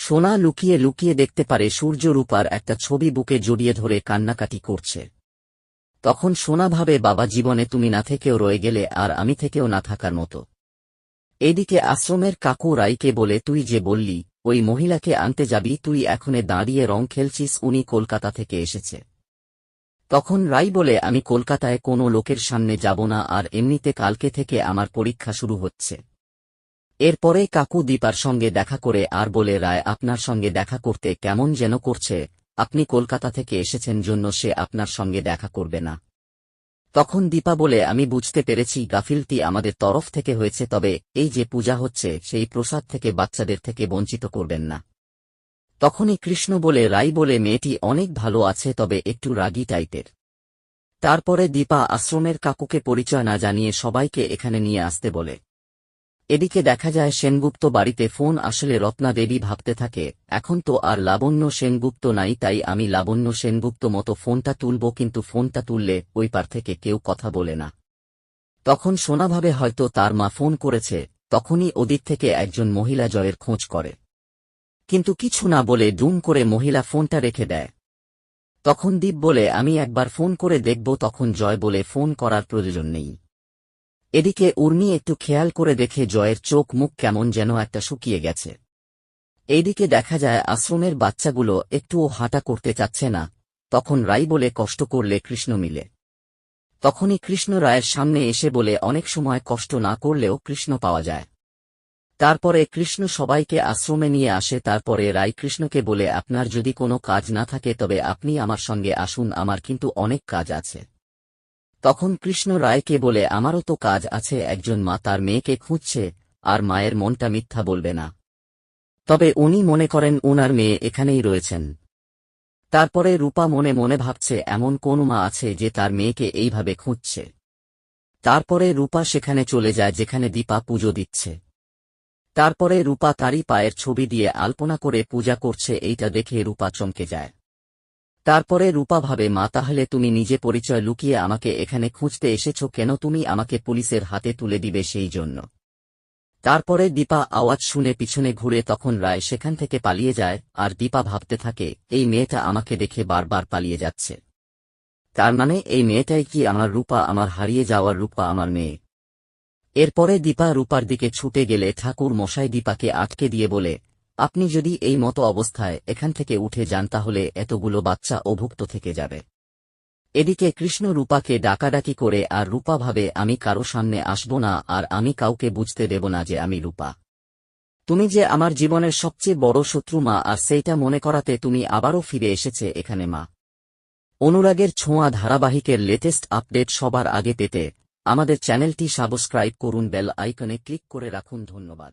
সোনা লুকিয়ে লুকিয়ে দেখতে পারে সূর্য রূপার একটা ছবি বুকে জড়িয়ে ধরে কান্নাকাটি করছে। তখন সোনা ভাবে, বাবা, জীবনে তুমি না থেকেও রয়ে গেলে আর আমি থেকেও না থাকার মতো। এদিকে আশ্রমের কাকু রাইকে বলে, তুই যে বললি ওই মহিলাকে আনতে যাবি, তুই এখনে দাঁড়িয়ে রং খেলছিস, উনি কলকাতা থেকে এসেছে। তখন রাই বলে, আমি কলকাতায় কোনো লোকের সামনে যাব না, আর এমনিতে কালকে থেকে আমার পরীক্ষা শুরু হচ্ছে। এরপরে কাকু দীপার সঙ্গে দেখা করে আর বলে, রায় আপনার সঙ্গে দেখা করতে কেমন যেন করছে, আপনি কলকাতা থেকে এসেছেন জন্য সে আপনার সঙ্গে দেখা করবে না। তখন দীপা বলে, আমি বুঝতে পেরেছি গাফিলতি আমাদের তরফ থেকে হয়েছে, তবে এই যে পূজা হচ্ছে সেই প্রসাদ থেকে বাচ্চাদের থেকে বঞ্চিত করবেন না। তখনই কৃষ্ণ বলে, রাই বলে, মেয়েটি অনেক ভালো আছে, তবে একটু রাগী টাইপের। তারপরে দীপা আশ্রমের কাকুকে পরিচয় না জানিয়ে সবাইকে এখানে নিয়ে আসতে বলে। এদিকে দেখা যায় সেনগুপ্ত বাড়িতে ফোন আসলে রত্না দেবী ভাবতে থাকে, এখন তো আর লাবণ্য সেনগুপ্ত নাই, তাই আমি লাবণ্য সেনগুপ্ত মতো ফোনটা তুলব, কিন্তু ফোনটা তুললে ওই পার থেকে কেউ কথা বলে না। তখন সোনা ভাবে হয়তো তার মা ফোন করেছে। তখনই ওদিক থেকে একজন মহিলা জয়ের খোঁজ করে, কিন্তু কিছু না বলে ডুম করে মহিলা ফোনটা রেখে দেয়। তখন দীপ বলে, আমি একবার ফোন করে দেখব। তখন জয় বলে, ফোন করার প্রয়োজন নেই। এদিকে উর্মি একটু খেয়াল করে দেখে জয়ের চোখ মুখ কেমন যেন একটা শুকিয়ে গেছে। এইদিকে দেখা যায় আশ্রমের বাচ্চাগুলো একটুও হাঁটা করতে চাচ্ছে না। তখন রাই বলে, কষ্ট করলে কৃষ্ণ মিলে। তখনই কৃষ্ণ রায়ের সামনে এসে বলে, অনেক সময় কষ্ট না করলেও কৃষ্ণ পাওয়া যায়। তারপরে কৃষ্ণ সবাইকে আশ্রমে নিয়ে আসে। তারপরে রাই কৃষ্ণকে বলে, আপনার যদি কোনো কাজ না থাকে তবে আপনি আমার সঙ্গে আসুন, আমার কিন্তু অনেক কাজ আছে। তখন কৃষ্ণ রায়কে বলে, আমারও তো কাজ আছে, একজন মা তার মেয়েকে খুঁজছে, আর মায়ের মনটা মিথ্যা বলবে না। তবে উনি মনে করেন উনার মেয়ে এখানেই রয়েছেন। তারপরে রূপা মনে মনে ভাবছে, এমন কোন মা আছে যে তার মেয়েকে এইভাবে খুঁজছে। তারপরে রূপা সেখানে চলে যায় যেখানে দীপা পুজো দিচ্ছে। তারপরে রূপা তারই পায়ের ছবি দিয়ে আলপনা করে পূজা করছে। এইটা দেখে রূপা চমকে যায়। তারপরে রূপা ভাবে, মা, তাহলে তুমি নিজে পরিচয় লুকিয়ে আমাকে এখানে খুঁজতে এসেছ কেন? তুমি আমাকে পুলিশের হাতে তুলে দিবে সেই জন্য। তারপরে দীপা আওয়াজ শুনে পিছনে ঘুরে, তখন রায় সেখান থেকে পালিয়ে যায়। আর দীপা ভাবতে থাকে, এই মেয়েটা আমাকে দেখে বারবার পালিয়ে যাচ্ছে, তার মানে এই মেয়েটাই কি আমার রূপা, আমার হারিয়ে যাওয়ার রূপা, আমার মেয়ে। এরপরে দীপা রূপার দিকে ছুটে গেলে ঠাকুর মশাই দীপাকে আটকে দিয়ে বলে, আপনি যদি এই মতো অবস্থায় এখান থেকে উঠে যান তাহলে এতগুলো বাচ্চা অভুক্ত থেকে যাবে। এদিকে কৃষ্ণ রূপাকে ডাকাডাকি করে, আর রূপা ভাবে, আমি কারো সামনে আসব না, আর আমি কাউকে বুঝতে দেব না যে আমি রূপা। তুমি যে আমার জীবনের সবচেয়ে বড় শত্রু মা, আর সেইটা মনে করাতে তুমি আবারও ফিরে এসেছে এখানে মা। অনুরাগের ছোঁয়া ধারাবাহিকের লেটেস্ট আপডেট সবার আগে পেতে আমাদের চ্যানেলটি সাবস্ক্রাইব করুন, বেল আইকনে ক্লিক করে রাখুন। ধন্যবাদ।